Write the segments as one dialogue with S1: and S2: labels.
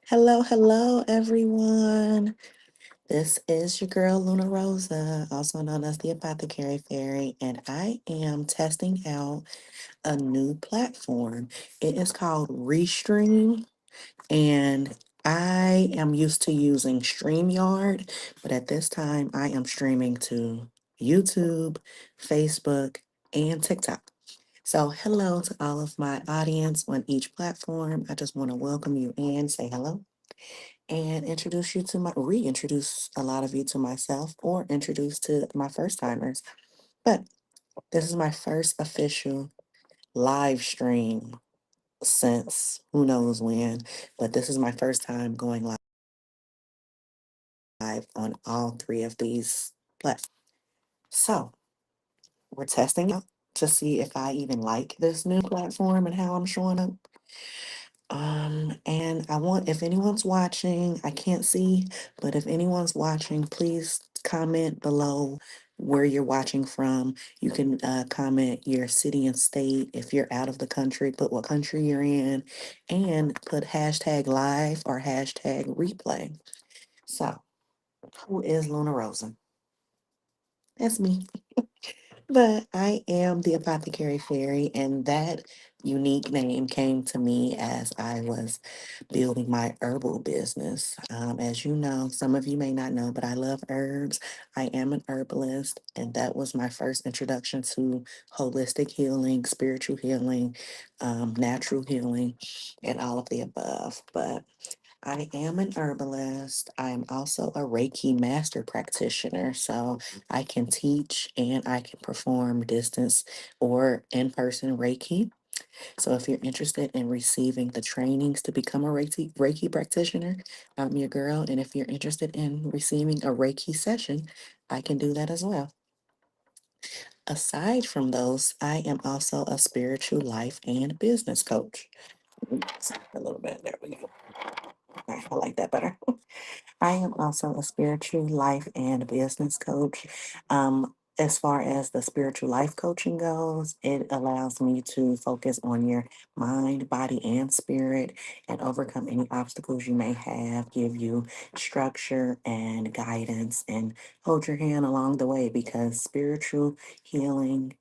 S1: Hello, hello, everyone. This is your girl, Luna Rosa, also known as the Apothecary Fairy, and I am testing out a new platform. It is called Restream, and I am used to using StreamYard, but at this time, I am streaming to YouTube, Facebook, and TikTok. So, hello to all of my audience on each platform. I just want to welcome you and say hello and introduce you to reintroduce a lot of you to myself or introduce to my first timers. But this is my first official live stream since who knows when, but this is my first time going live on all three of these platforms. So we're testing out to see if I even like this new platform and how I'm showing up. And I want, if anyone's watching, I can't see, but if anyone's watching, please comment below where you're watching from. You can comment your city and state. If you're out of the country, put what country you're in and put hashtag live or hashtag replay. So, who is Luna Rosa? That's me. But I am the Apothecary Fairy, and that unique name came to me as I was building my herbal business. As you know, some of you may not know, but I love herbs. I am an herbalist, and that was my first introduction to holistic healing, spiritual healing, natural healing, and all of the above. But I am an herbalist. I'm also a Reiki master practitioner. So I can teach and I can perform distance or in person Reiki. So if you're interested in receiving the trainings to become a Reiki practitioner, I'm your girl. And if you're interested in receiving a Reiki session, I can do that as well. Aside from those, I am also a spiritual life and business coach. A little bit. There we go. I like that better. I am also a spiritual life and business coach. As far as the spiritual life coaching goes, it allows me to focus on your mind, body, and spirit and overcome any obstacles you may have, give you structure and guidance, and hold your hand along the way because spiritual healing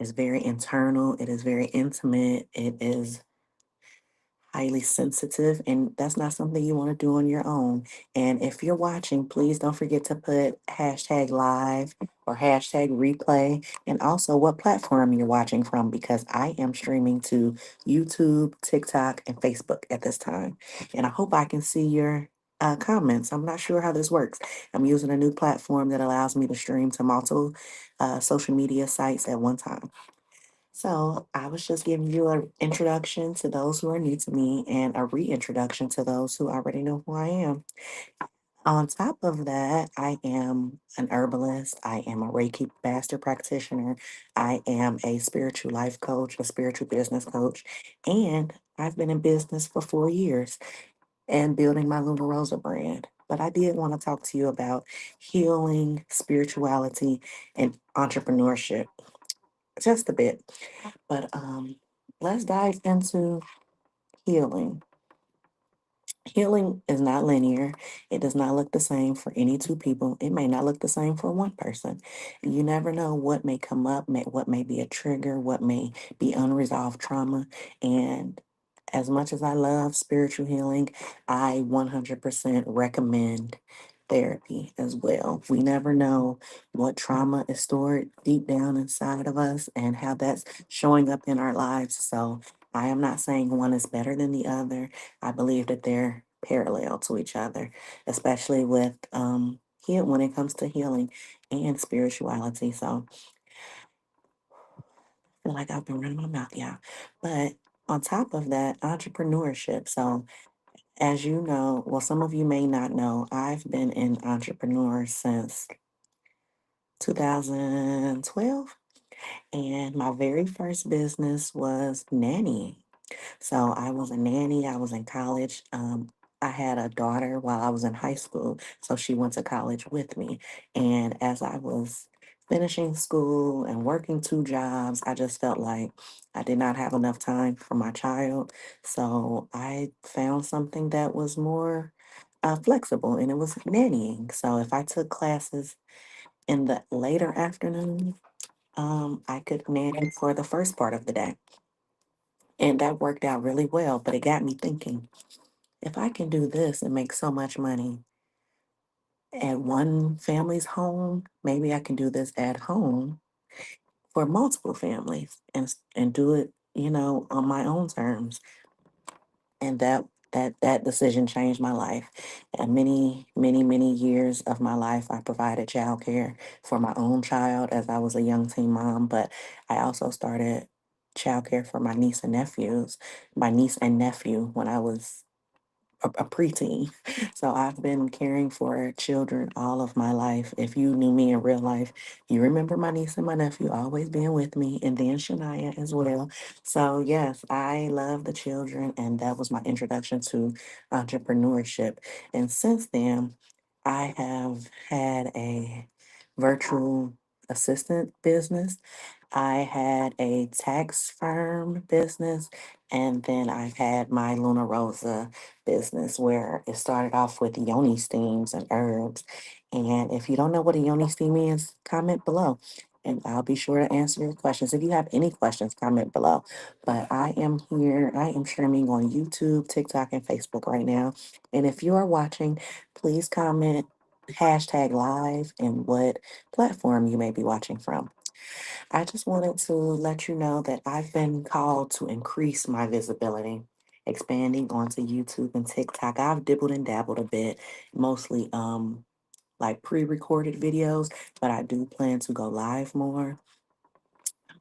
S1: is very internal, it is very intimate, it is highly sensitive, and that's not something you want to do on your own. And if you're watching, please don't forget to put hashtag live or hashtag replay and also what platform you're watching from because I am streaming to YouTube, TikTok, and Facebook at this time. And I hope I can see your comments. I'm not sure how this works. I'm using a new platform that allows me to stream to multiple social media sites at one time. So I was just giving you an introduction to those who are new to me and a reintroduction to those who already know who I am. On top of that, I am an herbalist. I am a Reiki master practitioner. I am a spiritual life coach, a spiritual business coach, and I've been in business for 4 years and building my Luna Rosa brand. But I did want to talk to you about healing, spirituality, and entrepreneurship just a bit. But let's dive into healing. Healing is not linear. It does not look the same for any two people. It may not look the same for one person. You never know what may come up, what may be a trigger, what may be unresolved trauma. And as much as I love spiritual healing, I 100% recommend therapy as well. We never know what trauma is stored deep down inside of us and how that's showing up in our lives. So I am not saying one is better than the other. I believe that they're parallel to each other, especially with heal when it comes to healing and spirituality. So I feel like I've been running my mouth, yeah. But on top of that, entrepreneurship. So as you know, well, some of you may not know, I've been an entrepreneur since 2012. And my very first business was nannying. So I was a nanny. I was in college. I had a daughter while I was in high school, so she went to college with me. And as I was finishing school and working two jobs, I just felt like I did not have enough time for my child. So I found something that was more flexible, and it was nannying. So if I took classes in the later afternoon, I could nanny for the first part of the day. And that worked out really well, but it got me thinking, if I can do this and make so much money at one family's home, maybe I can do this at home for multiple families and do it, on my own terms. And that decision changed my life. And many years of my life, I provided childcare for my own child as I was a young teen mom, but I also started childcare for my niece and nephew when I was a preteen. So I've been caring for children all of my life. If you knew me in real life, you remember my niece and my nephew always being with me, and then Shania as well. So yes, I love the children, and that was my introduction to entrepreneurship. And since then, I have had a virtual assistant business. I had a tax firm business, and then I've had my Luna Rosa business where it started off with yoni steams and herbs. And if you don't know what a yoni steam is, comment below. And I'll be sure to answer your questions. If you have any questions, comment below. But I am here. I am streaming on YouTube, TikTok, and Facebook right now. And if you are watching, please comment hashtag live and what platform you may be watching from. I just wanted to let you know that I've been called to increase my visibility, expanding onto YouTube and TikTok. I've dibbled and dabbled a bit, mostly like pre-recorded videos, but I do plan to go live more,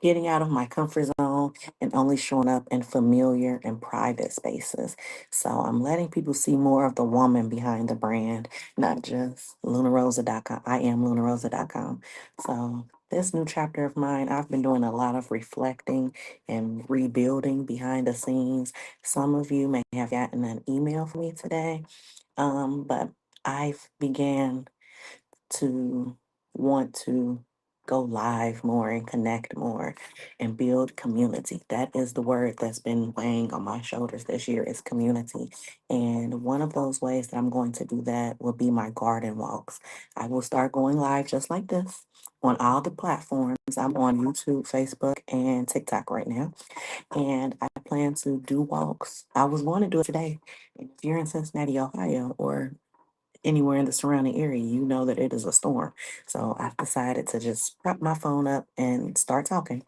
S1: getting out of my comfort zone and only showing up in familiar and private spaces. So I'm letting people see more of the woman behind the brand, not just lunarosa.com. I am lunarosa.com. So this new chapter of mine, I've been doing a lot of reflecting and rebuilding behind the scenes. Some of you may have gotten an email from me today, but I've began to want to go live more and connect more and build community. That is the word that's been weighing on my shoulders this year is community. And one of those ways that I'm going to do that will be my garden walks. I will start going live just like this on all the platforms. I'm on YouTube, Facebook, and TikTok right now. And I plan to do walks. I was going to do it today. And if you're in Cincinnati, Ohio, or anywhere in the surrounding area, you know that it is a storm. So I've decided to just prop my phone up and start talking.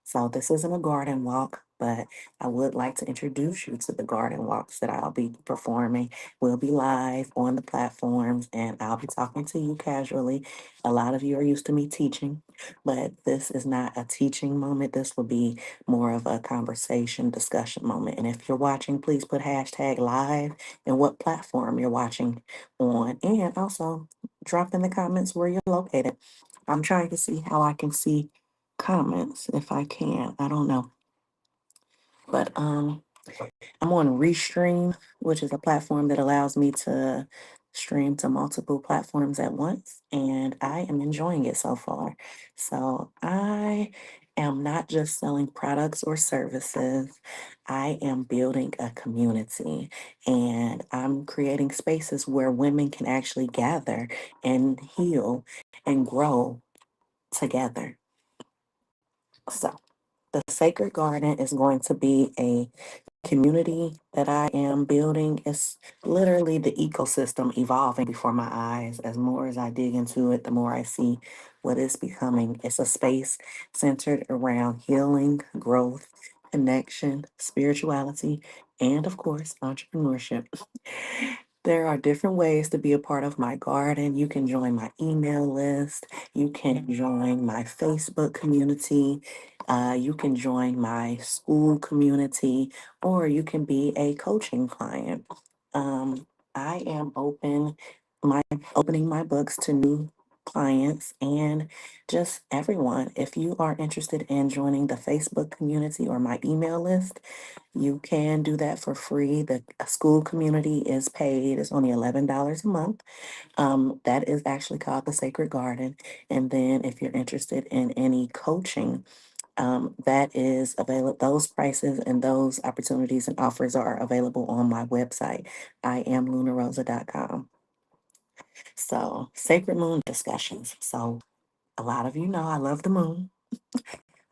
S1: So this isn't a garden walk, but I would like to introduce you to the garden walks that I'll be performing. We'll be live on the platforms and I'll be talking to you casually. A lot of you are used to me teaching, but this is not a teaching moment. This will be more of a conversation discussion moment. And if you're watching, please put hashtag live and what platform you're watching on. And also drop in the comments where you're located. I'm trying to see how I can see comments if I can. I don't know. But I'm on Restream, which is a platform that allows me to stream to multiple platforms at once, and I am enjoying it so far. So I am not just selling products or services, I am building a community, and I'm creating spaces where women can actually gather and heal and grow together. So the Sacred Garden is going to be a community that I am building. It's literally the ecosystem evolving before my eyes. As more as I dig into it, the more I see what it's becoming. It's a space centered around healing, growth, connection, spirituality, and of course, entrepreneurship. There are different ways to be a part of my garden. You can join my email list. You can join my Facebook community. You can join my school community, or you can be a coaching client. I am opening my books to new clients, and just everyone. If you are interested in joining the Facebook community or my email list, you can do that for free. The school community is paid. It's only $11 a month. That is actually called the Sacred Garden. And then if you're interested in any coaching, that is available. Those prices and those opportunities and offers are available on my website. I am lunarosa.com. So, sacred moon discussions. So, a lot of you know I love the moon.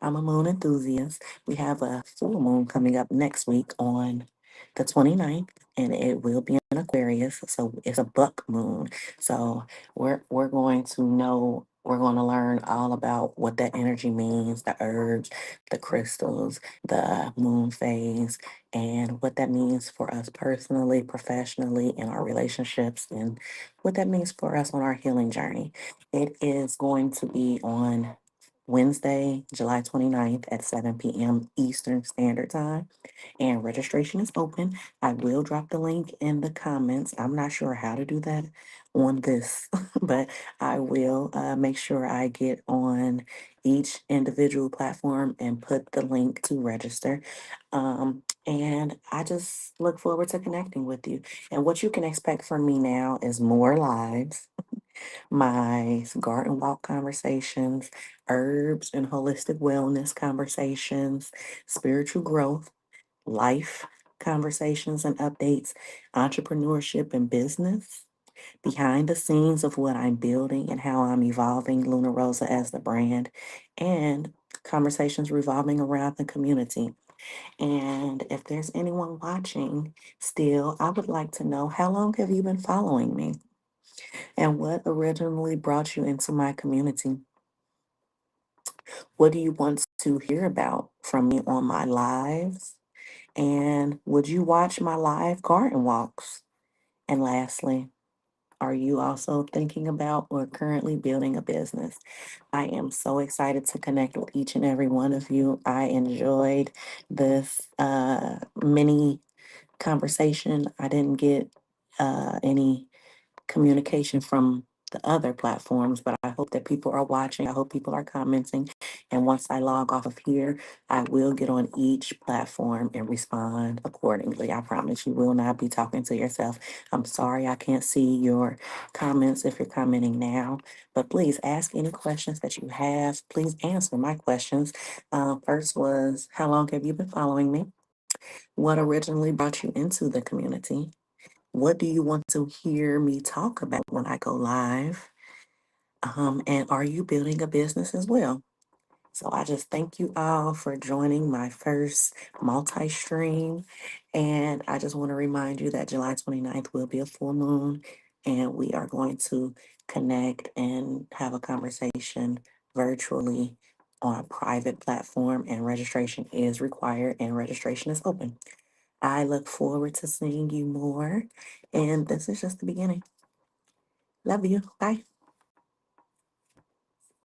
S1: I'm a moon enthusiast. We have a full moon coming up next week on the 29th, and it will be in Aquarius. So it's a buck moon. So we're going to learn all about what that energy means, the herbs, the crystals, the moon phase, and what that means for us personally, professionally, in our relationships, and what that means for us on our healing journey. It is going to be on Wednesday, July 29th at 7 p.m. Eastern Standard Time, and registration is open. I will drop the link in the comments. I'm not sure how to do that on this, but I will make sure I get on each individual platform and put the link to register. And I just look forward to connecting with you. And what you can expect from me now is more lives, my garden walk conversations, herbs and holistic wellness conversations, spiritual growth, life conversations and updates, entrepreneurship and business, behind the scenes of what I'm building and how I'm evolving Luna Rosa as the brand, and conversations revolving around the community. And if there's anyone watching still, I would like to know, how long have you been following me? And what originally brought you into my community? What do you want to hear about from me on my lives? And would you watch my live garden walks? And lastly, are you also thinking about or currently building a business? I am so excited to connect with each and every one of you. I enjoyed this mini conversation. I didn't get any communication from the other platforms, but I hope that people are watching. I hope people are commenting. And once I log off of here, I will get on each platform and respond accordingly. I promise you will not be talking to yourself. I'm sorry I can't see your comments if you're commenting now, but please ask any questions that you have. Please answer my questions. First was, how long have you been following me? What originally brought you into the community? What do you want to hear me talk about when I go live? And are you building a business as well? So I just thank you all for joining my first multi-stream. And I just want to remind you that July 29th will be a full moon, and we are going to connect and have a conversation virtually on a private platform, and registration is required and registration is open. I look forward to seeing you more. And this is just the beginning. Love you. Bye.